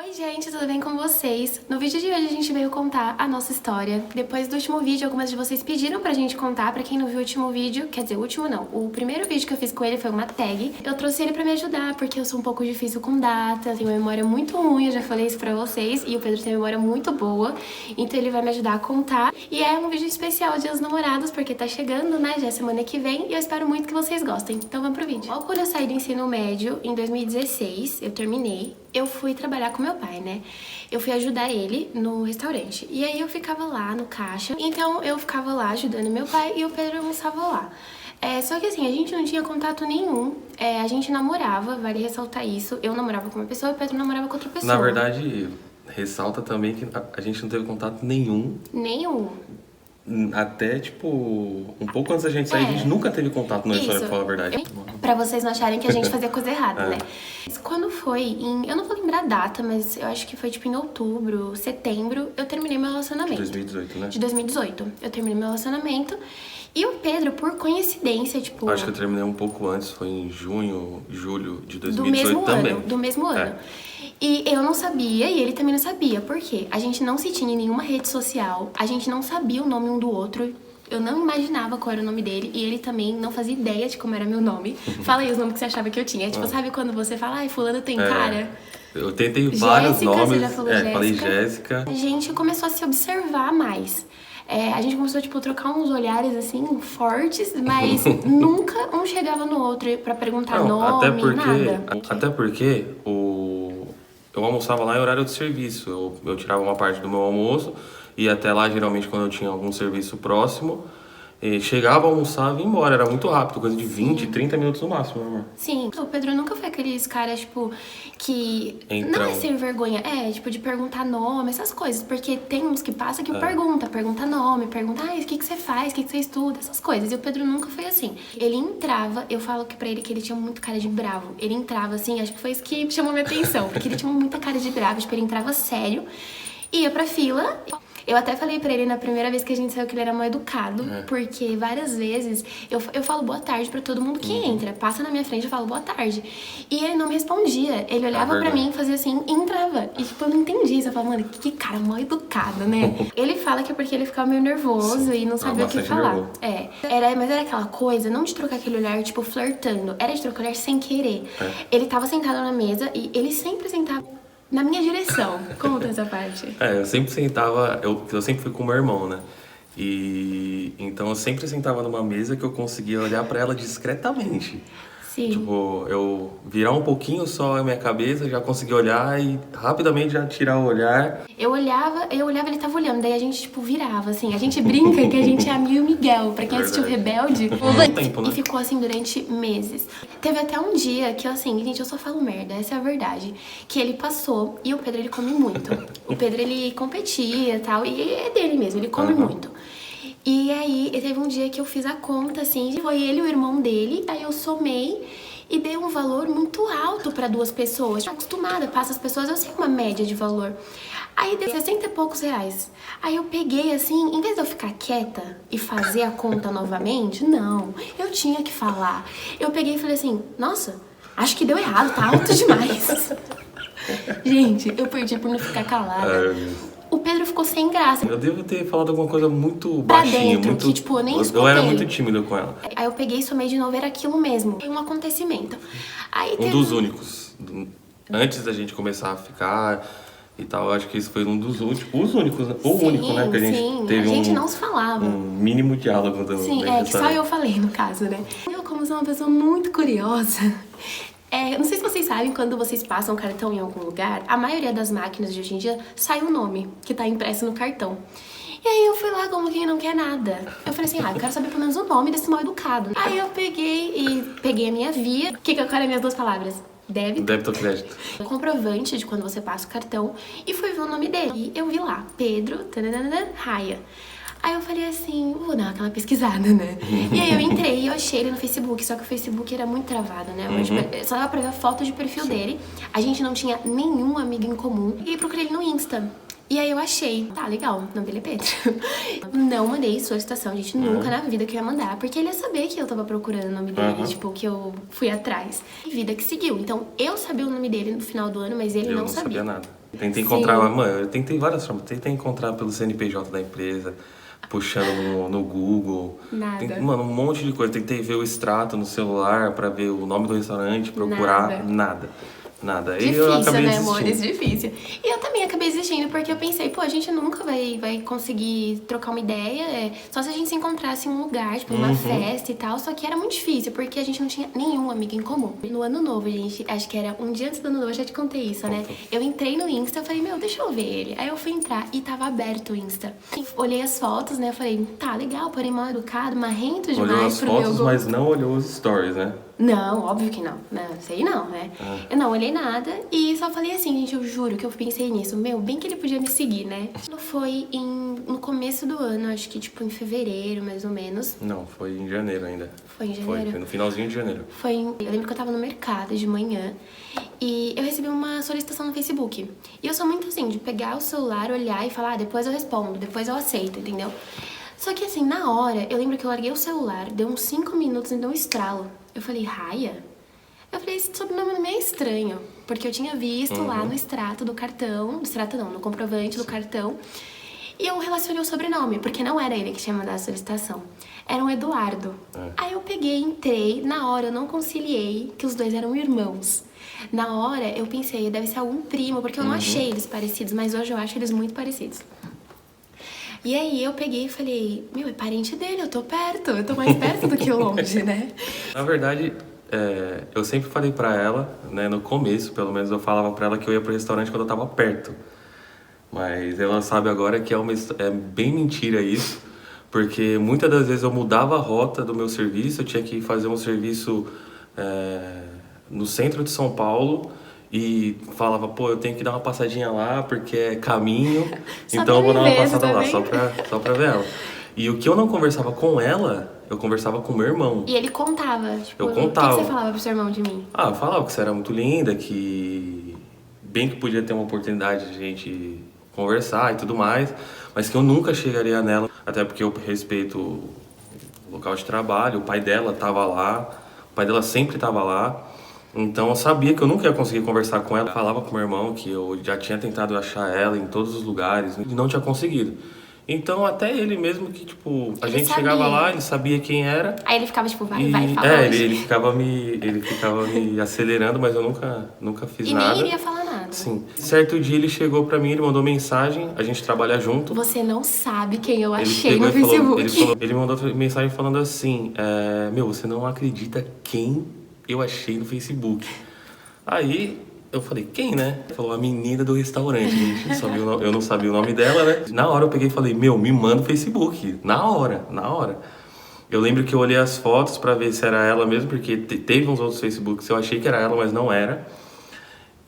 Oi gente, tudo bem com vocês? No vídeo de hoje a gente veio contar a nossa história. Depois do último vídeo, algumas de vocês pediram pra gente contar. Pra quem não viu o último vídeo, quer dizer, o último não, o primeiro vídeo que eu fiz com ele foi uma tag. Eu trouxe ele pra me ajudar, porque eu sou um pouco difícil com data, tenho uma memória muito ruim, eu já falei isso pra vocês. E o Pedro tem uma memória muito boa, então ele vai me ajudar a contar. E é um vídeo especial Dia dos Namorados, porque tá chegando, né, já é semana que vem. E eu espero muito que vocês gostem. Então vamos pro vídeo. Logo quando eu saí do ensino médio, em 2016, eu terminei. Eu fui trabalhar com meu pai, né? Eu fui ajudar ele no restaurante. E aí eu ficava lá no caixa. Então eu ficava lá ajudando meu pai e o Pedro almoçava lá. Só que assim, a gente não tinha contato nenhum. A gente namorava, vale ressaltar isso. Eu namorava com uma pessoa e o Pedro namorava com outra pessoa. Na verdade, ressalta também que a gente não teve contato nenhum. Nenhum. Até, tipo, um pouco antes da gente sair, a gente nunca teve contato no restaurante, pra falar a verdade. Pra vocês não acharem que a gente fazia coisa errada, né? Quando foi em... Eu não vou lembrar a data, mas eu acho que foi tipo em outubro, setembro, eu terminei meu relacionamento. De 2018, né? De 2018. Eu terminei meu relacionamento. E o Pedro, por coincidência, tipo... Acho que eu terminei um pouco antes, foi em junho, julho de 2018 também. Do mesmo ano. E eu não sabia, e ele também não sabia. Por quê? A gente não se tinha em nenhuma rede social, a gente não sabia o nome um do outro. Eu não imaginava qual era o nome dele, e ele também não fazia ideia de como era meu nome. Fala aí os nomes que você achava que eu tinha. Tipo, sabe quando você fala, ai, fulano tem cara... Eu tentei vários nomes. Você já falou Jéssica. Falei Jéssica. A gente começou a se observar mais. A gente começou, tipo, a trocar uns olhares, assim, fortes, mas nunca um chegava no outro pra perguntar nome, nada. Até porque eu almoçava lá em horário de serviço. Eu tirava uma parte do meu almoço, ia até lá, geralmente, quando eu tinha algum serviço próximo. E chegava, almoçava e ia embora. Era muito rápido, coisa de 20, 30 minutos no máximo, né, amor? Sim, o Pedro nunca foi aqueles caras, tipo, que não é sem vergonha, tipo, de perguntar nome, essas coisas. Porque tem uns que passam que pergunta nome, pergunta, o que você faz, o que você estuda, essas coisas. E o Pedro nunca foi assim. Ele entrava, eu falo que pra ele que ele tinha muito cara de bravo. Ele entrava assim, acho que foi isso que chamou minha atenção, porque ele tinha muita cara de bravo, tipo, ele entrava sério, ia pra fila. Eu até falei pra ele na primeira vez que a gente saiu que ele era mal educado, porque várias vezes eu falo boa tarde pra todo mundo que entra. Passa na minha frente, eu falo boa tarde. E ele não me respondia. Ele olhava pra mim, fazia assim e entrava. E tipo, eu não entendi isso. Eu falava, mano, que cara mal educado, né? Ele fala que é porque ele ficava meio nervoso e não sabia o que falar. Mas era aquela coisa, não de trocar aquele olhar, tipo, flertando. Era de trocar olhar sem querer. Ele tava sentado na mesa e ele sempre sentava na minha direção. Conta essa parte. Eu sempre sentava... Eu sempre fui com o meu irmão, né? E... Então eu sempre sentava numa mesa que eu conseguia olhar pra ela discretamente. Sim. Tipo, eu virar um pouquinho só a minha cabeça, já conseguia olhar e rapidamente já tirar o olhar. Eu olhava, ele tava olhando, daí a gente, tipo, virava, assim. A gente brinca que a gente é amigo Miguel, pra quem assistiu Rebelde. Tempo, né? E ficou assim durante meses. Teve até um dia que, assim, gente, eu só falo merda, essa é a verdade. Que ele passou, e o Pedro, ele come muito. O Pedro, ele competia e tal, e é dele mesmo, ele come muito. E aí, teve um dia que eu fiz a conta, assim, foi ele e o irmão dele, aí eu somei e dei um valor muito alto pra duas pessoas. Tô acostumada, passa as pessoas, eu sei uma média de valor. Aí deu 60 e poucos reais. Aí eu peguei assim, em vez de eu ficar quieta e fazer a conta novamente, não, eu tinha que falar. Eu peguei e falei assim, nossa, acho que deu errado, tá alto demais. Gente, eu perdi por não ficar calada. O Pedro ficou sem graça. Eu devo ter falado alguma coisa muito baixinha, muito... que, tipo, eu nem escutei. Eu era muito tímido com ela. Aí eu peguei e somei de novo, era aquilo mesmo. Foi um acontecimento. Aí Um dos únicos. Antes da gente começar a ficar e tal, acho que esse foi um dos únicos. Os únicos, né? O único, né? Que a gente teve a gente não se falava. Um mínimo diálogo. Que só eu falei, no caso, né? Eu, como sou uma pessoa muito curiosa... não sei se vocês sabem, quando vocês passam o cartão em algum lugar, a maioria das máquinas de hoje em dia sai o nome que tá impresso no cartão. E aí eu fui lá como quem não quer nada. Eu falei assim, eu quero saber pelo menos o nome desse mal educado. Aí eu peguei a minha via. O que eu quero as minhas duas palavras? Débito ou crédito. Comprovante de quando você passa o cartão. E fui ver o nome dele. E eu vi lá, Pedro Raia. Aí eu falei assim, vou dar aquela pesquisada, né? E aí eu entrei e eu achei ele no Facebook, só que o Facebook era muito travado, né? Só dava pra ver a foto de perfil dele. A gente não tinha nenhum amigo em comum. E procurei ele no Insta. E aí eu achei, tá, legal, o nome dele é Pedro. Não mandei solicitação, gente, nunca na vida que eu ia mandar, porque ele ia saber que eu tava procurando o nome dele, tipo, que eu fui atrás. E vida que seguiu. Então, eu sabia o nome dele no final do ano, mas ele não sabia. Nada. Tentei encontrar, mano, eu tentei várias formas. Tentei encontrar pelo CNPJ da empresa, puxando no Google. Nada. Mano, um monte de coisa. Tentei ver o extrato no celular pra ver o nome do restaurante, procurar. Nada. E eu Difícil, acabei né, desistindo. amores? Difícil. E eu também acabei desistindo, porque eu pensei, pô, a gente nunca vai conseguir trocar uma ideia, só se a gente se encontrasse em um lugar, tipo, numa festa e tal, só que era muito difícil, porque a gente não tinha nenhum amigo em comum. No ano novo, gente, acho que era um dia antes do ano novo, eu já te contei isso, né? Eu entrei no Insta, eu falei, meu, deixa eu ver ele. Aí eu fui entrar e tava aberto o Insta. Olhei as fotos, né, eu falei, tá, legal, porém mal educado, marrento demais olhou as pro meu fotos, gosto. mas não olhou os stories, né? Não, óbvio que não. Não, isso aí não, né? Eu não olhei nada e só falei assim, gente, eu juro que eu pensei nisso. Meu, bem que ele podia me seguir, né? Foi no começo do ano, acho que tipo em fevereiro, mais ou menos. Não, foi em janeiro ainda. Foi em janeiro? Foi no finalzinho de janeiro. Eu lembro que eu tava no mercado de manhã e eu recebi uma solicitação no Facebook. E eu sou muito assim, de pegar o celular, olhar e falar, depois eu respondo, depois eu aceito, entendeu? Só que assim, na hora, eu lembro que eu larguei o celular, deu uns 5 minutos e deu um estralo. Eu falei, Raia? Eu falei, esse sobrenome não é meio estranho. Porque eu tinha visto lá no extrato do cartão, no comprovante do cartão. E eu relacionei o sobrenome, porque não era ele que tinha mandado a solicitação. Era um Eduardo. Aí eu peguei, entrei, na hora eu não conciliei que os dois eram irmãos. Na hora eu pensei, deve ser algum primo, porque eu não achei eles parecidos, mas hoje eu acho eles muito parecidos. E aí eu peguei e falei, meu, é parente dele, eu tô perto, eu tô mais perto do que longe, né? Na verdade, eu sempre falei pra ela, né, no começo, pelo menos eu falava pra ela que eu ia pro restaurante quando eu tava perto. Mas ela sabe agora que é bem mentira isso, porque muitas das vezes eu mudava a rota do meu serviço, eu tinha que fazer um serviço no centro de São Paulo, e falava, pô, eu tenho que dar uma passadinha lá porque é caminho, então eu vou dar uma passada lá, só pra ver ela. E o que eu não conversava com ela, eu conversava com meu irmão. E ele contava, tipo, eu contava. O que você falava pro seu irmão de mim? Eu falava que você era muito linda, que bem que podia ter uma oportunidade de a gente conversar e tudo mais, mas que eu nunca chegaria nela, até porque eu respeito o local de trabalho, o pai dela tava lá, o pai dela sempre tava lá. Então eu sabia que eu nunca ia conseguir conversar com ela. Eu falava com meu irmão que eu já tinha tentado achar ela em todos os lugares e não tinha conseguido. Então até ele mesmo que, tipo, a gente chegava lá, ele sabia quem era. Aí ele ficava tipo, vai, fala hoje. Ele ficava me acelerando, mas eu nunca fiz nada. E nem iria falar nada. Sim. Certo dia ele chegou pra mim, ele mandou mensagem, a gente trabalha junto. Você não sabe quem eu achei no Facebook. Ele mandou mensagem falando assim, meu, você não acredita quem eu achei no Facebook. Aí eu falei, quem, né? Ele falou, a menina do restaurante. Eu não sabia o nome dela, né? Na hora eu peguei e falei, meu, me manda o Facebook. Na hora. Eu lembro que eu olhei as fotos pra ver se era ela mesmo, porque teve uns outros Facebooks, eu achei que era ela, mas não era.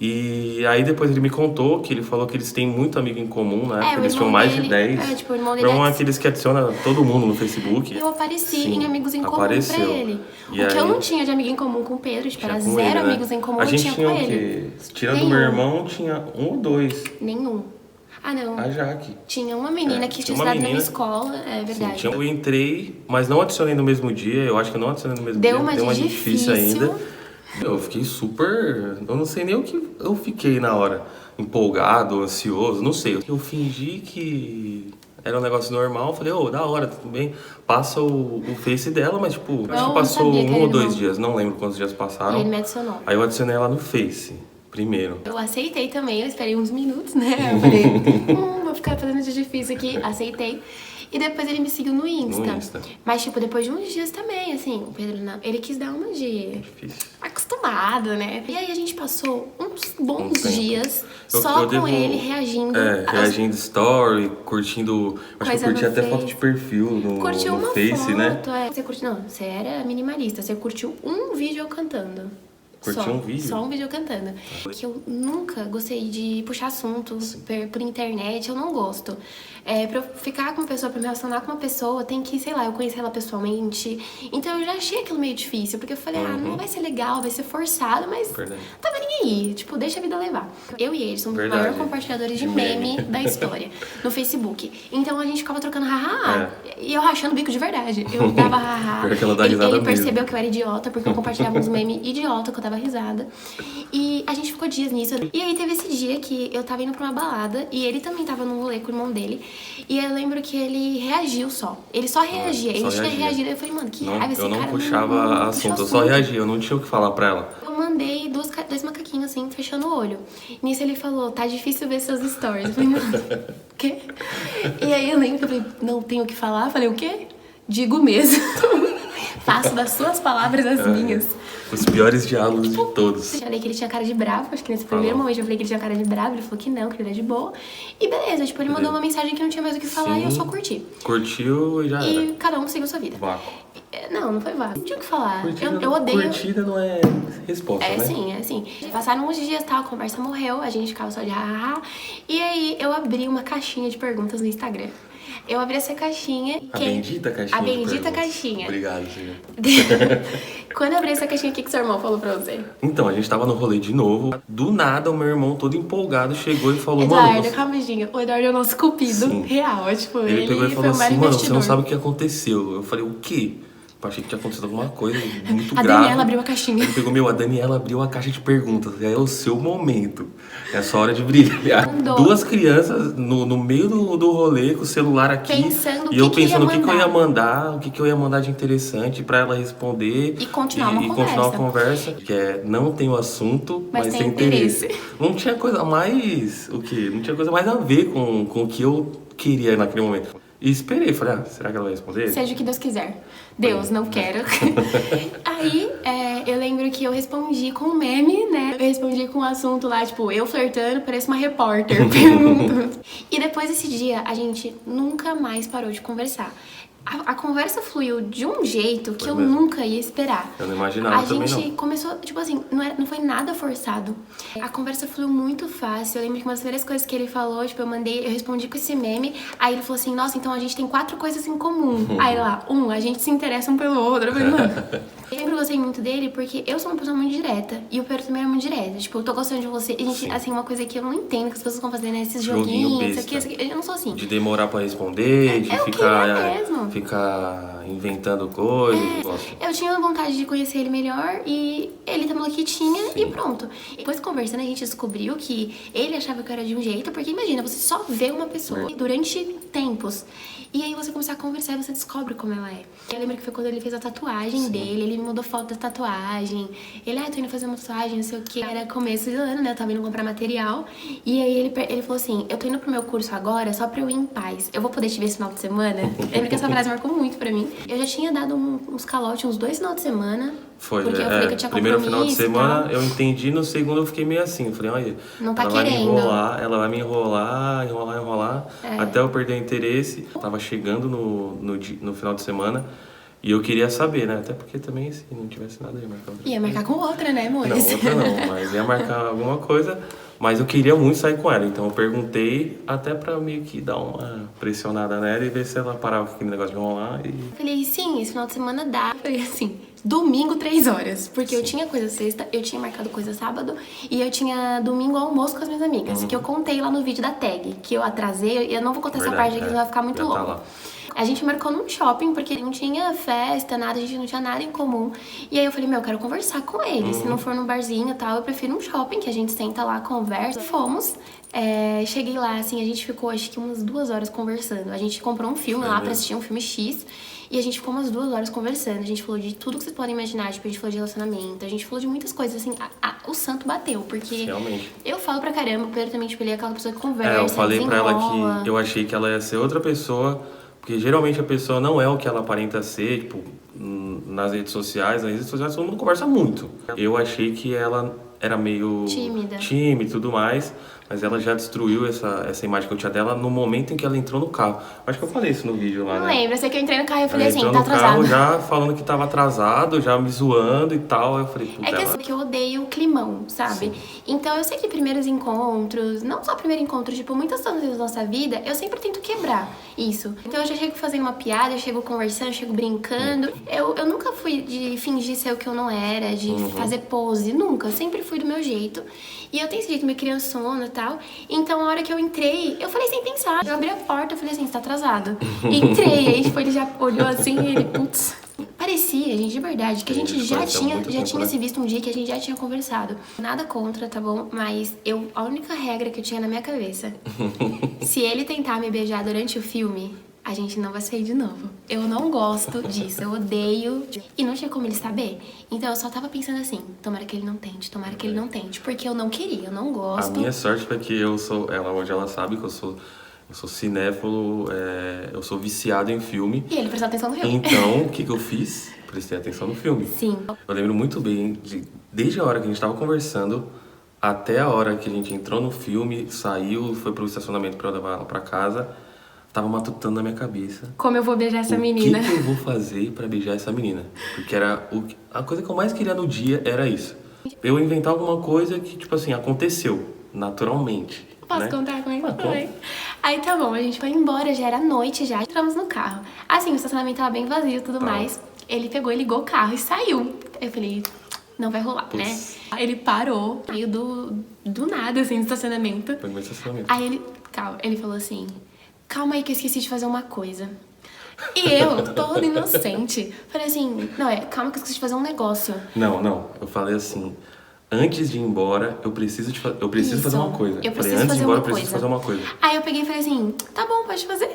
E aí depois ele me contou que ele falou que eles têm muito amigo em comum, né? Eles tinham mais de 10. Tipo, o irmão dele é aqueles que adiciona todo mundo no Facebook. Eu apareci em amigos em comum pra ele. E o que eu não tinha de amigo em comum com o Pedro, tipo, era zero ele, amigos em comum, eu tinha com ele. Tirando o meu irmão, tinha um ou dois. Nenhum. Ah, não. A Jaque. Tinha uma menina que tinha estudado na minha escola, é verdade. Sim, eu entrei, mas não adicionei no mesmo dia. Eu acho que eu não adicionei no mesmo dia. Deu uma difícil ainda. Eu fiquei super... Eu não sei nem o que eu fiquei na hora. Empolgado, ansioso, não sei. Eu fingi que era um negócio normal. Falei, da hora, tudo bem. Passa o Face dela, mas tipo... acho que passou 1 ou 2 dias. Não lembro quantos dias passaram. E ele me adicionou. Aí eu adicionei ela no Face, primeiro. Eu aceitei também, eu esperei uns minutos, né? Eu falei, vou ficar fazendo de difícil aqui. Aceitei. E depois ele me seguiu no Insta. Mas, tipo, depois de uns dias também, assim, o Pedro, ele quis dar uma de... Difícil. Acostumado, né? E aí a gente passou uns bons dias só com ele reagindo. Reagindo story, curtindo... Acho que eu curti até foto de perfil no Face, né? Você curtiu... Não, você era minimalista. Você curtiu um vídeo eu cantando. Curtiu um vídeo? Só um vídeo cantando. Que eu nunca gostei de puxar assunto por internet, eu não gosto. Pra eu ficar com uma pessoa, pra me relacionar com uma pessoa, tem que, sei lá, eu conhecer ela pessoalmente. Então eu já achei aquilo meio difícil, porque eu falei, não vai ser legal, vai ser forçado, mas tava nem aí. Tipo, deixa a vida levar. Eu e ele somos os maiores compartilhadores de meme da história no Facebook. Então a gente ficava trocando haha. E eu rachando o bico de verdade. Eu dava haha. Ele percebeu que eu era idiota, porque eu compartilhava uns memes idiota que eu tava dava risada. E a gente ficou dias nisso. E aí teve esse dia que eu tava indo pra uma balada e ele também tava num rolê com o irmão dele. E eu lembro que ele reagiu só. Ele só reagia. Ele tinha reagido. Eu falei, mano, que raiva esse cara. Eu não puxava assunto, eu só reagia. Eu não tinha o que falar pra ela. Eu mandei dois macaquinhos assim, fechando o olho. Nisso ele falou, tá difícil ver seus stories. Eu falei, mano, o quê? E aí eu lembro que eu falei, não tenho o que falar. Eu falei, o quê? Digo mesmo. Faço das suas palavras as minhas. Os piores diálogos de todos. Eu falei que ele tinha cara de bravo, acho que nesse primeiro momento eu falei que ele tinha cara de bravo, ele falou que não, que ele era de boa. E beleza, tipo, ele mandou uma mensagem que não tinha mais o que falar e eu só curti. Curtiu e já era. E cada um seguiu sua vida. Vácuo. Não foi vácuo. Não tinha o que falar. Curtida, Eu odeio. Curtida não é resposta, né? É sim. Passaram uns dias, tal, a conversa morreu, a gente ficava só de hahaha. E aí eu abri uma caixinha de perguntas no Instagram. Eu abri essa caixinha. Bendita caixinha. A bendita caixinha. Obrigado, senhor. Quando eu abri essa caixinha, o que seu irmão falou pra você? Então, a gente tava no rolê de novo. Do nada, o meu irmão, todo empolgado, chegou e falou, Eduardo, calma, o Eduardo é o nosso cupido real. Tipo, ele pegou e falou assim, mano, você não sabe o que aconteceu. Eu falei, o quê? Eu achei que tinha acontecido alguma coisa muito grave. A Daniela abriu a caixinha. Ele pegou, a Daniela abriu a caixa de perguntas. É o seu momento. É a sua hora de brilhar. Duas crianças no meio do rolê, com o celular aqui. Pensando e eu pensando o que eu ia mandar, o que eu ia mandar de interessante pra ela responder. E continuar uma conversa. Que é, não tem o assunto, mas tem interesse. Não tinha coisa mais... O quê? Não tinha coisa mais a ver com o que eu queria naquele momento. E esperei, falei, será que ela vai responder? Seja o que Deus quiser. Deus, não quero. Aí, eu lembro que eu respondi com um meme, né? Eu respondi com um assunto lá, tipo, eu flertando, parece uma repórter perguntando. E depois desse dia, a gente nunca mais parou de conversar. A conversa fluiu de um jeito que eu nunca ia esperar. Eu não imaginava também, não. A gente começou, tipo assim, não foi nada forçado. A conversa fluiu muito fácil. Eu lembro que uma das primeiras coisas que ele falou, tipo, eu respondi com esse meme. Aí ele falou assim, nossa, então a gente tem 4 coisas em comum. Aí lá, a gente se interessa um pelo outro. Eu falei, mano... Eu sempre gostei muito dele porque eu sou uma pessoa muito direta. E o Pedro também é muito direto. Tipo, eu tô gostando de você. E a gente, assim, uma coisa que eu não entendo que as pessoas ficam fazendo, né? Esses joguinhos, isso aqui. Eu não sou assim. De demorar pra responder, de ficar inventando coisas. Eu tinha vontade de conhecer ele melhor e ele também falou que tinha e pronto. E depois conversando, a gente descobriu que ele achava que eu era de um jeito, porque imagina, você só vê uma pessoa durante tempos. E aí você começa a conversar e você descobre como ela é. Eu lembro que foi quando ele fez a tatuagem dele, ele me mandou foto da tatuagem. Ele, tô indo fazer uma tatuagem, não sei o que. Era começo de ano, né? Eu tava indo comprar material. E aí ele falou assim, eu tô indo pro meu curso agora só pra eu ir em paz. Eu vou poder te ver esse final de semana? Lembro que essa frase marcou muito pra mim. Eu já tinha dado uns calotes, uns 2 finais de semana. Foi, porque eu falei que eu tinha primeiro final de semana eu entendi, no segundo eu fiquei meio assim. Eu falei, olha, não tá ela vai me enrolar, até eu perder o interesse. Eu tava chegando no final de semana e eu queria saber, né? Até porque também, se não tivesse nada, ia marcar outra. Ia marcar com outra, né, amor? Não, outra não, mas ia marcar alguma coisa. Mas eu queria muito sair com ela, então eu perguntei até pra meio que dar uma pressionada nela e ver se ela parava com aquele negócio de enrolar. E... Falei, sim, esse final de semana dá. Falei assim, domingo 3 horas, porque eu tinha coisa sexta, eu tinha marcado coisa sábado e eu tinha domingo almoço com as minhas amigas, que eu contei lá no vídeo da tag, que eu atrasei, eu não vou contar essa parte aqui, senão vai ficar muito longo. A gente marcou num shopping, porque não tinha festa, nada, a gente não tinha nada em comum. E aí eu falei, eu quero conversar com ele. Se não for num barzinho e tal, eu prefiro um shopping, que a gente senta lá, conversa. Fomos. Cheguei lá, assim, a gente ficou acho que umas 2 horas conversando. A gente comprou um filme lá pra assistir, um filme X. E a gente ficou umas 2 horas conversando. A gente falou de tudo que vocês podem imaginar. Tipo, a gente falou de relacionamento, a gente falou de muitas coisas, assim. O santo bateu, porque... Realmente. Eu falo pra caramba, o Pedro também, tipo, ele é aquela pessoa que conversa, eu falei pra ela que eu achei que ela ia ser outra pessoa... Porque geralmente a pessoa não é o que ela aparenta ser, tipo, nas redes sociais todo mundo conversa muito. Eu achei que ela era meio tímida e tudo mais, mas ela já destruiu essa imagem que eu tinha dela no momento em que ela entrou no carro. Acho que eu falei isso no vídeo lá, né? Não lembro, eu sei que eu entrei no carro e eu falei assim, tá atrasado. Carro já falando que tava atrasado, já me zoando e tal, eu falei, puta, que eu odeio o climão, sabe? Sim. Então eu sei que primeiros encontros, não só primeiro encontro, tipo, muitas coisas da nossa vida, eu sempre tento quebrar isso. Então eu já chego fazendo uma piada, eu chego conversando, eu chego brincando. Eu nunca fui de fingir ser o que eu não era, de fazer pose, nunca. Eu sempre fui do meu jeito. E eu tenho esse jeito meio criançona e tal. Então, a hora que eu entrei, eu falei sem pensar. Eu abri a porta, eu falei assim, você tá atrasado. Entrei, aí tipo, ele já olhou assim e ele, putz, Parecia, gente, de verdade, que a gente já tinha se visto um dia, que a gente já tinha conversado. Nada contra, tá bom? Mas a única regra que eu tinha na minha cabeça, se ele tentar me beijar durante o filme, a gente não vai sair de novo. Eu não gosto disso, eu odeio. E não tinha como ele saber. Então eu só tava pensando assim, tomara que ele não tente, tomara que ele não tente. Porque eu não queria, eu não gosto. A minha sorte foi que hoje ela sabe que eu sou cinéfilo, eu sou viciado em filme. E ele prestou atenção no filme. Então, o que eu fiz? Prestei atenção no filme. Sim. Eu lembro muito bem, desde a hora que a gente tava conversando, até a hora que a gente entrou no filme, saiu, foi pro estacionamento pra eu levar ela pra casa, tava matutando na minha cabeça. Como eu vou beijar essa menina? O que eu vou fazer pra beijar essa menina? Porque a coisa que eu mais queria no dia era isso. Eu inventar alguma coisa que, tipo assim, aconteceu naturalmente. Posso contar como é que foi? Aí tá bom, a gente foi embora, já era noite já, entramos no carro. Assim, o estacionamento tava bem vazio e tudo mais. Ele pegou e ligou o carro e saiu. Eu falei, não vai rolar, né? Aí ele parou, meio do nada, assim, no estacionamento. Foi no meu estacionamento. Aí ele falou assim, calma aí que eu esqueci de fazer uma coisa. E eu, toda inocente, falei assim, calma que eu esqueci de fazer um negócio. Não, eu falei assim, antes de ir embora, eu preciso fazer uma coisa. Eu preciso fazer uma coisa. Aí eu peguei e falei assim, tá bom, pode fazer.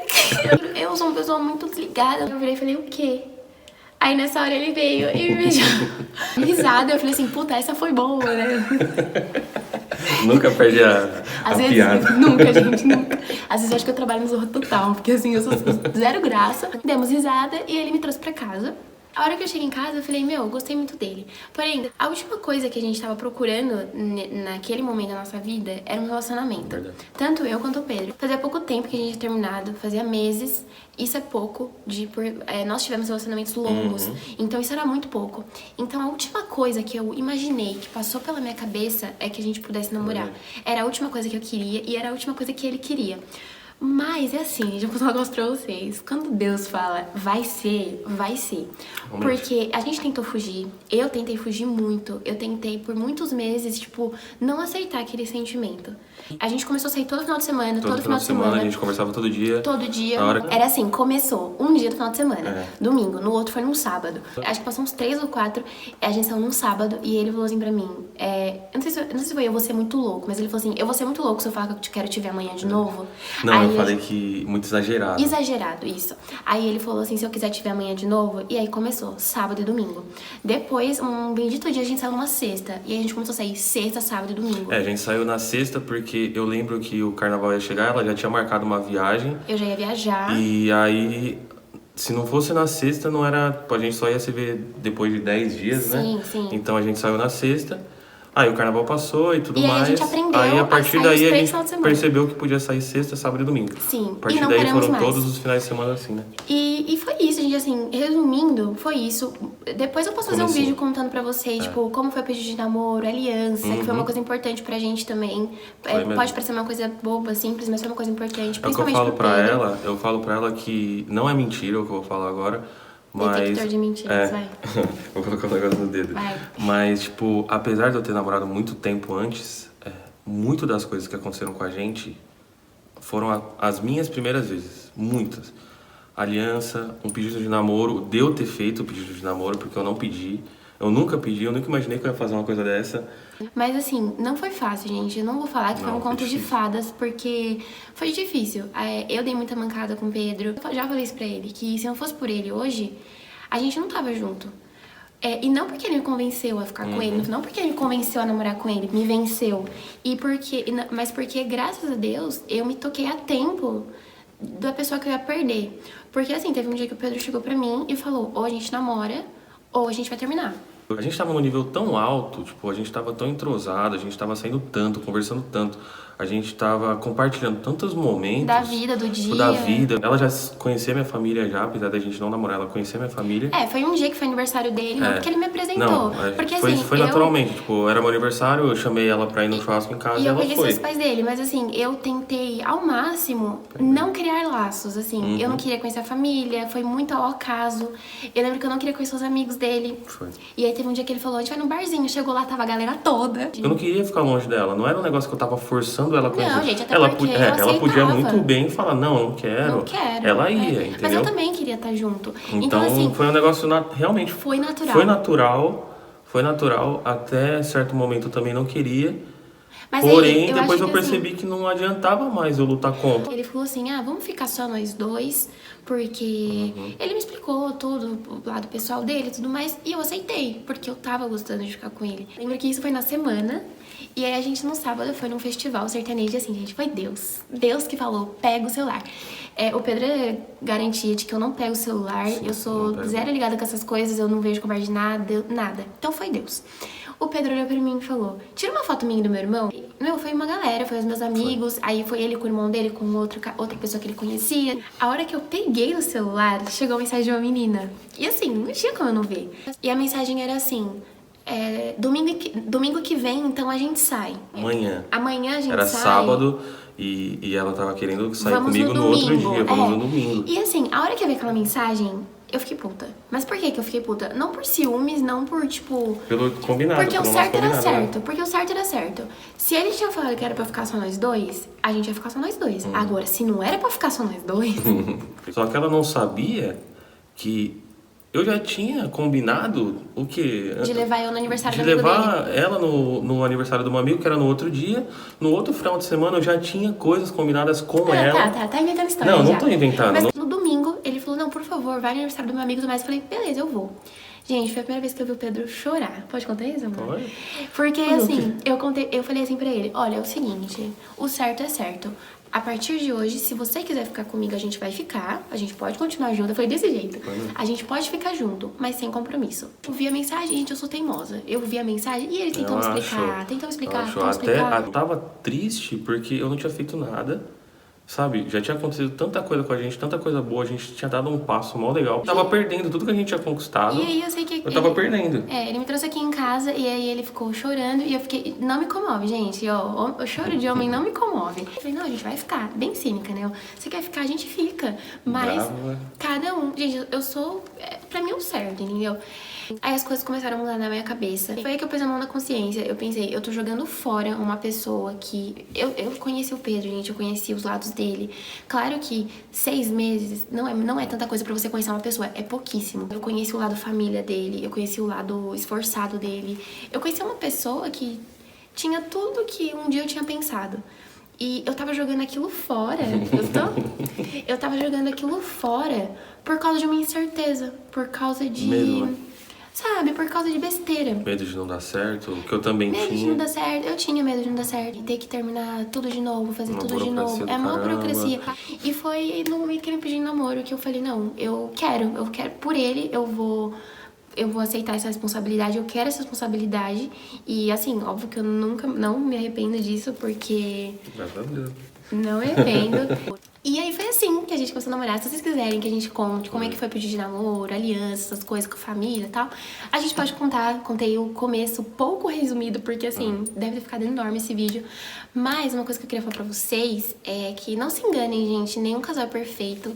Eu sou uma pessoa muito desligada. Eu virei e falei, o quê? Aí nessa hora ele veio e me beijou. Risada, eu falei assim, puta, essa foi boa, né? Nunca perdi a piada. Nunca, gente, nunca. Às vezes eu acho que eu trabalho no Zorro Total, porque assim, eu sou zero graça. Demos risada e ele me trouxe pra casa. A hora que eu cheguei em casa, eu falei, gostei muito dele. Porém, a última coisa que a gente tava procurando naquele momento da nossa vida era um relacionamento. Verdade. Tanto eu quanto o Pedro. Fazia pouco tempo que a gente tinha terminado, fazia meses. Isso é pouco, nós tivemos relacionamentos longos, então isso era muito pouco. Então a última coisa que eu imaginei, que passou pela minha cabeça, é que a gente pudesse namorar. Era a última coisa que eu queria e era a última coisa que ele queria. Mas é assim, gente, eu vou falar um negócio pra vocês. Quando Deus fala, vai ser, vai ser. Porque a gente tentou fugir, eu tentei fugir muito. Eu tentei por muitos meses, não aceitar aquele sentimento. A gente começou a sair todo final de semana, todo final de semana. A gente conversava todo dia. Todo dia. Era assim, começou um dia do final de semana, domingo, no outro foi num sábado. Acho que passou uns 3 ou 4, a gente saiu num sábado e ele falou assim pra mim, eu não sei se foi eu vou ser muito louco, mas ele falou assim, eu vou ser muito louco se eu falar que eu quero te ver amanhã de novo. Não, aí eu falei que muito exagerado. Exagerado, isso. Aí ele falou assim, se eu quiser te ver amanhã de novo, e aí começou, sábado e domingo. Depois, um bendito dia, a gente saiu numa sexta, e aí a gente começou a sair sexta, sábado e domingo. A gente saiu na sexta porque eu lembro que o carnaval ia chegar, ela já tinha marcado uma viagem. Eu já ia viajar. E aí, se não fosse na sexta, não era... A gente só ia se ver depois de 10 dias, né? Sim. Então a gente saiu na sexta. Aí o carnaval passou e tudo mais. E aí a gente aprendeu aí a partir daí a gente percebeu que podia sair sexta, sábado e domingo. Sim. A partir daí foram todos os finais de semana assim, né? E foi isso, gente, assim, resumindo, foi isso. Depois eu posso fazer um vídeo contando pra vocês, como foi o pedido de namoro, aliança, que foi uma coisa importante pra gente também. Pode parecer uma coisa boba, simples, mas foi uma coisa importante, principalmente eu falo pra ela que não é mentira o que eu vou falar agora. Mas, detector de mentiras, vai. Vou colocar um negócio no dedo. Vai. Mas, apesar de eu ter namorado muito tempo antes, muito das coisas que aconteceram com a gente foram as minhas primeiras vezes. Muitas. Aliança, um pedido de namoro, de eu ter feito o pedido de namoro, porque eu não pedi. Eu nunca pedi, eu nunca imaginei que eu ia fazer uma coisa dessa. Mas assim, não foi fácil, gente. Eu não vou falar que foi um conto de fadas, porque foi difícil. Eu dei muita mancada com o Pedro. Eu já falei isso pra ele, que se não fosse por ele hoje, a gente não tava junto. E não porque ele me convenceu a ficar com ele, não porque ele me convenceu a namorar com ele, me venceu. Mas porque, graças a Deus, eu me toquei a tempo da pessoa que eu ia perder. Porque assim, teve um dia que o Pedro chegou pra mim e falou, ou a gente namora, ou a gente vai terminar. A gente tava num nível tão alto, a gente tava tão entrosado, a gente tava saindo tanto, conversando tanto, a gente tava compartilhando tantos momentos. Da vida, do dia. Da vida. Ela já conhecia minha família já, apesar da gente não namorar, ela conhecia minha família. Foi um dia que foi aniversário dele, não porque ele me apresentou. Não, porque foi naturalmente, era meu aniversário, eu chamei ela pra ir no churrasco em casa e ela foi. E eu conheci os pais dele, mas assim, eu tentei ao máximo não criar laços, assim. Eu não queria conhecer a família, foi muito ao acaso. Eu lembro que eu não queria conhecer os amigos dele. Foi. E aí teve um dia que ele falou, a gente vai num barzinho, chegou lá, tava a galera toda. Eu não queria ficar longe dela, não era um negócio que eu tava forçando forçando ela com isso. Não, gente, até Ela, porque ela podia aceitava. muito bem falar, não quero. Não quero. Ela ia, entendeu? Mas eu também queria estar junto. Então, assim, foi um negócio realmente... foi natural. Foi natural. Até certo momento eu também não queria. Mas porém, aí, depois eu que, percebi assim, que não adiantava mais eu lutar contra. ele falou assim, vamos ficar só nós dois, porque ele me explicou tudo, o lado pessoal dele e tudo mais, e eu aceitei, porque eu tava gostando de ficar com ele. Lembro que isso foi na semana, e aí a gente no sábado foi num festival sertanejo, assim, gente, foi Deus que falou, pega o celular. O Pedro é garantia de que eu não pego o celular, sim, eu sou zero ligada com essas coisas, eu não vejo conversa de nada. Então foi Deus. O Pedro olhou pra mim e falou, tira uma foto minha e do meu irmão. Meu, foi uma galera, foi os meus amigos, aí foi ele com o irmão dele, com outra pessoa que ele conhecia. A hora que eu peguei o celular, chegou a mensagem de uma menina. E assim, não tinha como eu não ver. E a mensagem era assim, domingo que vem, então a gente sai. Amanhã a gente sai. Era sábado e ela tava querendo sair vamos comigo no outro dia, vamos no domingo. E assim, a hora que eu vi aquela mensagem, eu fiquei puta. Mas por que eu fiquei puta? Não por ciúmes, não por, tipo... Pelo combinado. Porque o certo era certo. Porque o certo era certo. Se ele tinha falado que era pra ficar só nós dois, a gente ia ficar só nós dois. Agora, se não era pra ficar só nós dois... Só que ela não sabia que eu já tinha combinado o quê? De levar eu no aniversário do amigo dele. De levar ela no aniversário do meu amigo, que era no outro dia. No outro final de semana eu já tinha coisas combinadas com ela. Tá inventando história. Não, não tô inventando. Mas no domingo, ele falou, não, por favor, vai no aniversário do meu amigo e tudo mais. Eu falei, beleza, eu vou. Gente, foi a primeira vez que eu vi o Pedro chorar. Pode contar isso, amor? Pode. Porque, assim, eu falei assim pra ele, olha, é o seguinte, o certo é certo. A partir de hoje, se você quiser ficar comigo, a gente vai ficar. A gente pode continuar junto. Eu falei desse jeito. A gente pode ficar junto, mas sem compromisso. Eu vi a mensagem, gente, eu sou teimosa. Eu vi a mensagem e ele tentou me explicar, Eu tava triste porque eu não tinha feito nada. Sabe, já tinha acontecido tanta coisa com a gente, tanta coisa boa, a gente tinha dado um passo mó legal. Eu tava perdendo tudo que a gente tinha conquistado. E aí eu sei que eu tava perdendo. Ele me trouxe aqui em casa e aí ele ficou chorando e eu fiquei, não me comove, gente, ó, o choro de homem não me comove. Eu falei, não, a gente vai ficar, bem cínica, né? Você quer ficar, a gente fica. Mas cada um, gente, eu sou, pra mim é o certo, entendeu? Aí as coisas começaram a mudar na minha cabeça. Foi aí que eu pus a mão na consciência. Eu pensei, eu tô jogando fora uma pessoa que... Eu conheci o Pedro, gente, eu conheci os lados dele. Claro que 6 meses não é tanta coisa pra você conhecer uma pessoa, é pouquíssimo. Eu conheci o lado família dele, eu conheci o lado esforçado dele. Eu conheci uma pessoa que tinha tudo que um dia eu tinha pensado. E eu tava jogando aquilo fora, eu tava jogando aquilo fora por causa de uma incerteza, por causa de... Medo, né? Sabe, por causa de besteira. Medo de não dar certo, que eu também tinha. Medo de não dar certo, eu tinha medo de não dar certo. Ter que terminar tudo de novo, fazer tudo de novo. É uma burocracia. E foi no momento que ele me pediu namoro que eu falei, não, eu quero por ele, eu vou aceitar essa responsabilidade, eu quero essa responsabilidade. E assim, óbvio que eu não me arrependo disso, porque... Graças a Deus. Não me arrependo. E aí foi assim que a gente começou a namorar. Se vocês quiserem que a gente conte como é que foi pedir de namoro, aliança, essas coisas com a família e tal, a gente pode contar. Contei o começo pouco resumido, porque assim, deve ter ficado enorme esse vídeo. Mas uma coisa que eu queria falar pra vocês é que não se enganem, gente, nenhum casal é perfeito.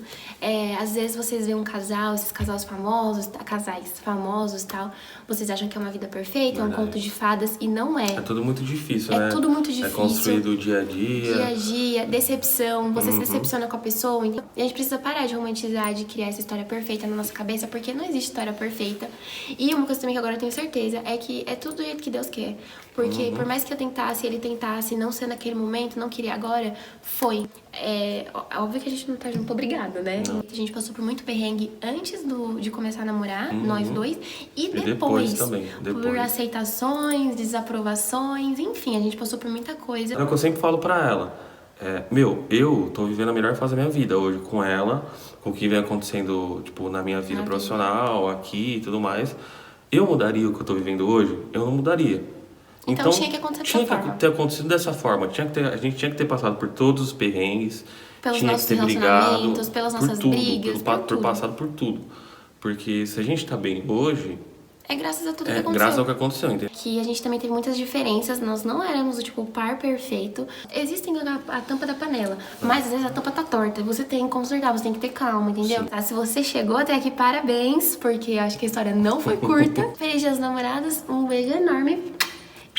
Às vezes vocês veem um casal, esses casais famosos e tal, vocês acham que é uma vida perfeita, é um conto de fadas, e não é. É tudo muito difícil, né? É tudo muito difícil. É construído dia a dia. Dia a dia, decepção, você se decepciona com a pessoa. Então, a gente precisa parar de romantizar, de criar essa história perfeita na nossa cabeça, porque não existe história perfeita. E uma coisa também que agora eu tenho certeza é que é tudo do jeito que Deus quer. Porque por mais que eu tentasse, ele tentasse, não ser naquele momento, não queria agora, foi. Óbvio que a gente não tá junto, obrigada, né? Não. A gente passou por muito perrengue antes de começar a namorar, nós dois, e depois também. Por aceitações, desaprovações, enfim, a gente passou por muita coisa. É o que eu sempre falo pra ela. Eu tô vivendo a melhor fase da minha vida hoje com ela, com o que vem acontecendo, tipo, na minha vida profissional, aqui e tudo mais. Eu mudaria o que eu tô vivendo hoje? Eu não mudaria. Então tinha que acontecer dessa forma. Tinha que ter acontecido dessa forma. A gente tinha que ter passado por todos os perrengues. Pelos tinha nossos que ter relacionamentos, pelas nossas brigas, por passado por tudo. Porque se a gente tá bem hoje... É graças a tudo que aconteceu. Graças ao que aconteceu, entendeu? Que a gente também teve muitas diferenças, nós não éramos o tipo par perfeito. Existem a tampa da panela, mas às vezes a tampa tá torta. Você tem que consertar, você tem que ter calma, entendeu? Tá, se você chegou até aqui, parabéns, porque acho que a história não foi curta. Feliz Dia dos Namorados, um beijo enorme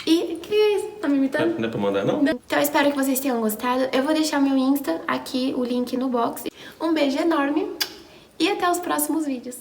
E que é isso? Tá me imitando? Não é pra mandar, não? Então eu espero que vocês tenham gostado. Eu vou deixar o meu Insta aqui, o link no box. Um beijo enorme e até os próximos vídeos.